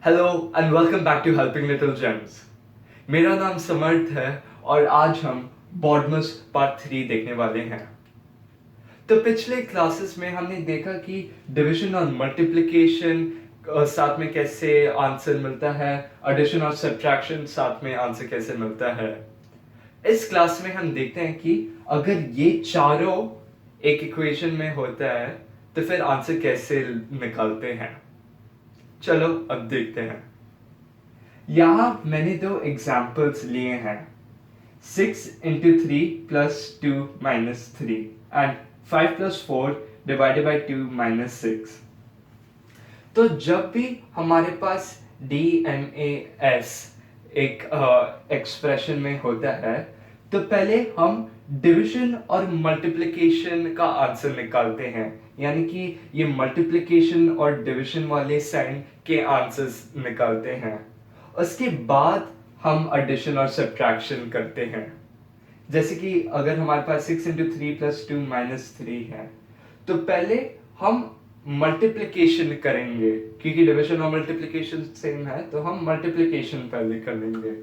Hello and welcome back to helping little gems. मेरा नाम समर्थ है और आज हम बॉडमस पार्ट 3 देखने वाले हैं। तो पिछले क्लासेस में हमने देखा कि डिवीजन और मल्टीप्लिकेशन साथ में कैसे आंसर मिलता है, एडिशन और सब्ट्रैक्शन साथ में आंसर कैसे मिलता है। इस क्लास में हम देखते हैं कि अगर ये चारों एक इक्वेशन में होता है तो फिर आंसर कैसे निकालते हैं। चलो अब देखते हैं। यहाँ मैंने दो एग्जाम्पल्स लिए हैं, 6 into 3 plus 2 minus 3 and 5 plus 4 divided by 2 minus 6। तो जब भी हमारे पास DMAS एक एक्सप्रेशन में होता है तो पहले हम डिवीजन और मल्टीप्लिकेशन का आंसर निकालते हैं, यानी कि ये मल्टीप्लिकेशन और डिवीजन वाले साइन के आंसर्स निकालते हैं। उसके बाद हम एडिशन और सब्ट्रैक्शन करते हैं। जैसे कि अगर हमारे पास 6 into 3 plus 2 minus 3 है तो पहले हम मल्टीप्लिकेशन करेंगे, क्योंकि डिवीजन और मल्टीप्लिकेशन सेम है तो हम मल्टीप्लिकेशन पहले कर लेंगे।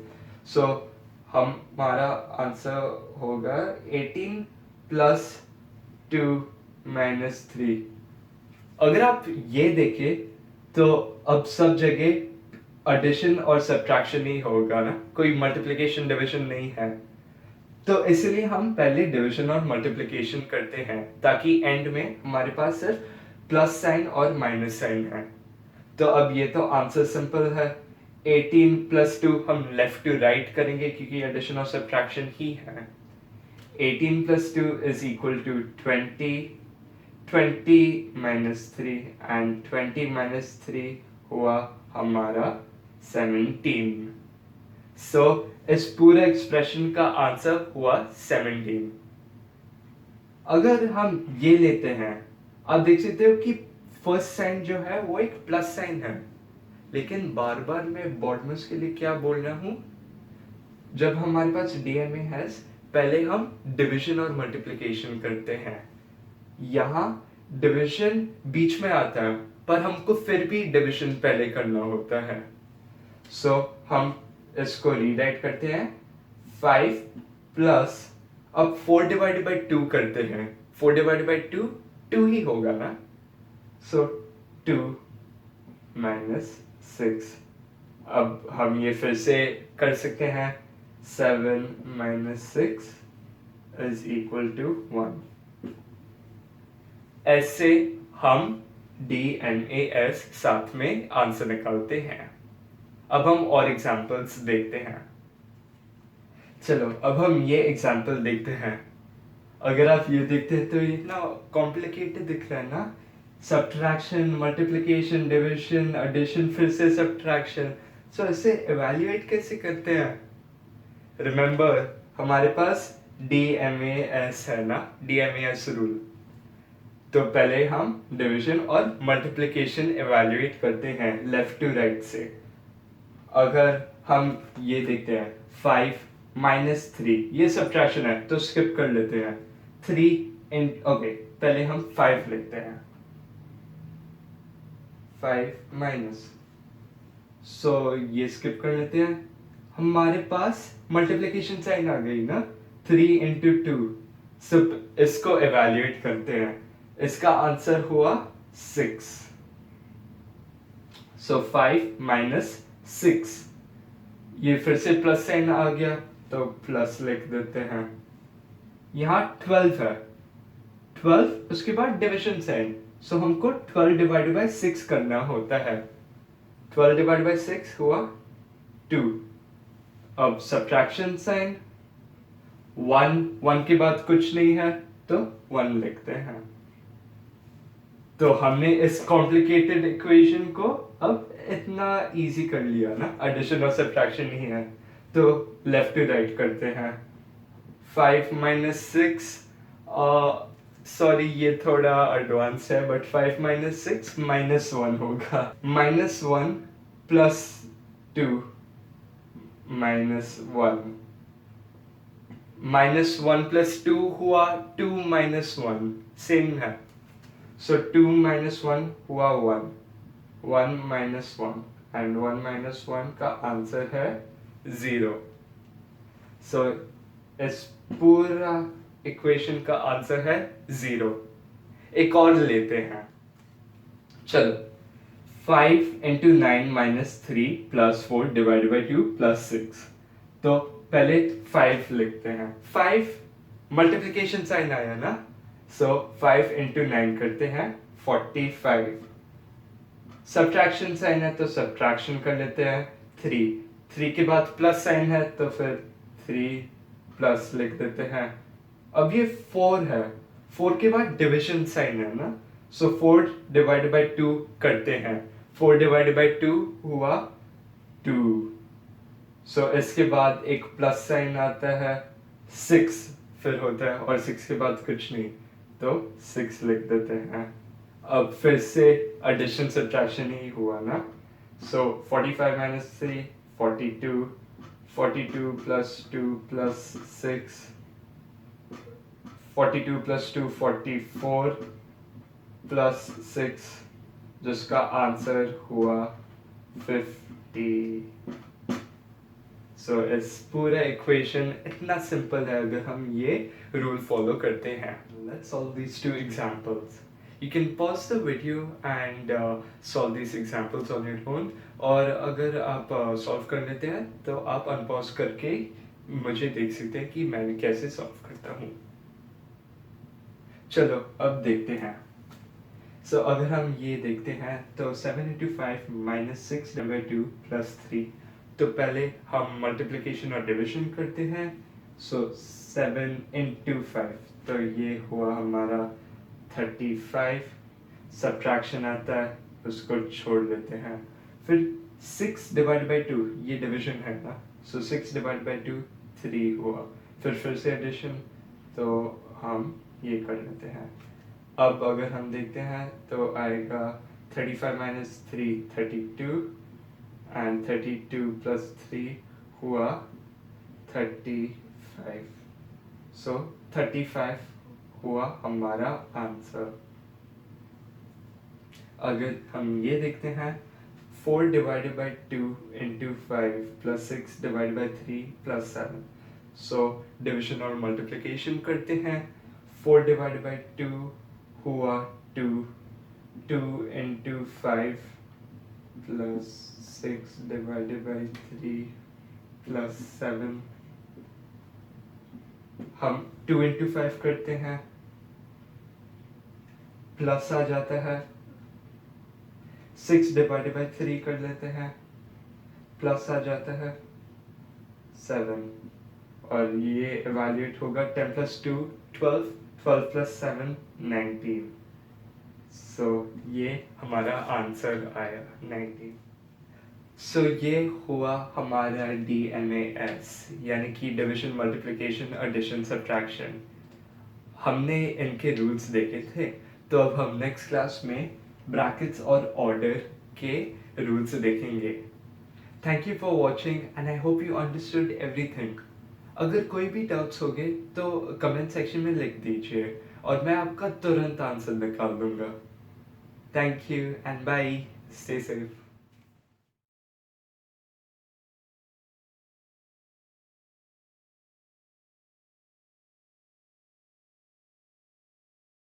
सो हमारा आंसर होगा 18 plus 2 minus 3। अगर आप ये देखें तो अब सब जगह एडिशन और सब्ट्रैक्शन ही होगा ना, कोई मल्टीप्लिकेशन डिवीजन नहीं है। तो इसलिए हम पहले डिवीजन और मल्टीप्लिकेशन करते हैं ताकि एंड में हमारे पास सिर्फ प्लस साइन और माइनस साइन है। तो अब ये तो आंसर सिंपल है। 18 plus 2 हम लेफ्ट टू राइट करेंगे क्योंकि एडिशन और सब्ट्रैक्शन ही है। 18 plus 2 is equal to 20, 20 minus 3 and 20 minus 3 हुआ हमारा 17। सो इस पूरे एक्सप्रेशन का आंसर हुआ 17। अगर हम ये लेते हैं, आप देख सकते हो कि फर्स्ट साइन जो है वो एक प्लस साइन है, लेकिन बार बार मैं बॉडमस के लिए क्या बोल रहा हूं, जब हमारे पास डीएमए है पहले हम डिवीजन और मल्टीप्लिकेशन करते हैं। यहाँ डिवीजन बीच में आता है पर हमको फिर भी डिवीजन पहले करना होता है। सो हम इसको रीराइट करते हैं 5 प्लस, अब 4 डिवाइडेड बाई 2 करते हैं। 4 डिवाइडेड बाई 2 2 ही होगा ना। सो 2 माइनस 6। अब हम ये फिर से कर सकते हैं, 7 माइनस 6 इज इक्वल टू 1। ऐसे हम DMAS साथ में आंसर निकालते हैं। अब हम और एग्जाम्पल्स देखते हैं। चलो अब हम ये एग्जाम्पल देखते हैं। अगर आप ये देखते हैं तो ये इतना कॉम्प्लिकेटेड दिख रहा है ना, सब्ट्रैक्शन, मल्टीप्लिकेशन, डिवीजन, एडिशन, फिर से सब्ट्रैक्शन। सो इसे इवैल्यूएट कैसे करते हैं? रिमेंबर हमारे पास DMAS है ना, DMAS रूल। तो पहले हम डिवीजन और मल्टीप्लिकेशन इवैल्यूएट करते हैं लेफ्ट टू राइट से। अगर हम ये देखते हैं 5 माइनस 3, ये सब्ट्रैक्शन है तो स्किप कर लेते हैं। 3 इन ओके, पहले हम 5 लिखते हैं, 5 माइनस, सो ये स्किप कर लेते हैं। हमारे पास मल्टीप्लिकेशन साइन आ गई ना, 3 into 2। सब इसको इवैल्यूएट करते हैं। इसका आंसर हुआ 6। सो 5 माइनस 6, ये फिर से प्लस साइन आ गया तो प्लस लिख देते हैं। यहाँ 12 है, 12 उसके बाद डिविजन साइन, सो हमको 12 डिवाइडेड बाय 6 करना होता है। 12 डिवाइडेड बाय 6 हुआ 2। अब सब्ट्रैक्शन साइन, 1 के बाद कुछ नहीं है तो 1 लिखते हैं। तो हमने इस कॉम्प्लिकेटेड इक्वेशन को अब इतना इजी कर लिया ना, एडिशन और सब्ट्रैक्शन ही है तो लेफ्ट टू राइट करते हैं। 5 माइनस 6, सॉरी ये थोड़ा एडवांस है, बट 5 माइनस 6 माइनस 1 होगा। Minus 1 plus 2 minus 1, minus 1 plus 2 हुआ 2 माइनस 1, सेम है। So 2 minus 1 हुआ 1, 1 minus 1 एंड 1 माइनस 1 का आंसर है 0। सो इस पूरा इक्वेशन का आंसर है 0। एक और लेते हैं, चलो। 5 into 9 minus 3 plus 4 divided by 2 plus 6। तो पहले 5 लिखते हैं। 5 मल्टीप्लिकेशन साइन आया ना, सो 5 इंटू 9 करते हैं 45। सब्ट्रैक्शन साइन है तो सब्ट्रैक्शन कर लेते हैं 3 के बाद प्लस साइन है तो फिर 3 प्लस लिख देते हैं। अब ये 4 है, 4 के बाद डिविजन साइन है ना, सो 4 डिवाइडेड बाई 2 करते हैं। 4 डिवाइडेड बाई 2 हुआ 2। सो इसके बाद एक प्लस साइन आता है, 6 फिर होता है, और 6 के बाद कुछ नहीं, तो 6 लिख देते हैं। अब फिर से एडिशन सब्ट्रैक्शन ही हुआ ना, सो 45 minus 3 42, 42 plus 2 plus 6, 42 plus 2 44 plus 6, जिसका आंसर हुआ 50। सो इस पूरा इक्वेशन इतना सिंपल है अगर हम ये रूल फॉलो करते हैं। Let's solve these two examples. You can pause the video and solve these examples on your own. और अगर आप सॉल्व कर लेते हैं तो आप अनपॉज करके मुझे देख सकते हैं कि मैं कैसे सॉल्व करता हूँ। चलो अब देखते हैं। सो अगर हम ये देखते हैं तो 7 इंटू 5 माइनस 6 डिवाइड 2 प्लस 3। तो पहले हम मल्टीप्लिकेशन और डिविजन करते हैं। सो 7 इंटू 5, तो ये हुआ हमारा 35। सब्ट्रैक्शन आता है, उसको छोड़ देते हैं। फिर 6 डिवाइड बाई 2, ये डिविजन है ना, सो 6 डिवाइड बाई 2 3 हुआ। फिर से एडिशन, तो हम ये कर लेते हैं। अब अगर हम देखते हैं तो आएगा 35 माइनस 3 32, एंड 32 प्लस 3 हुआ 35। सो 35 हुआ हमारा आंसर। अगर हम ये देखते हैं 4 divided by 2 into 5 plus 6 divided by 3 plus 7। So division और मल्टीप्लिकेशन करते हैं। 4 डिवाइडेड बाई 2 हुआ 2, 2 into 5 plus 6 divided by 3 plus 7। हम 2 इंटू 5 करते हैं, प्लस आ जाता है। 6 डिवाइडेड बाई 3 कर लेते हैं, प्लस आ जाता है 7। और ये इवैल्यूएट होगा 10 प्लस 2 12, 12 प्लस 7 19। सो ये हमारा आंसर आया 19। सो ये हुआ हमारा DMAS, यानी कि डिविजन मल्टीप्लिकेशन एडिशन सब्ट्रैक्शन। हमने इनके रूल्स देखे थे, तो अब हम नेक्स्ट क्लास में ब्रैकेट्स और ऑर्डर के रूल्स देखेंगे। Thank you for watching and I hope you understood everything. अगर कोई भी डाउट्स हो गए तो कमेंट सेक्शन में लिख दीजिए और मैं आपका तुरंत आंसर निकाल दूंगा। Thank you and bye, stay safe.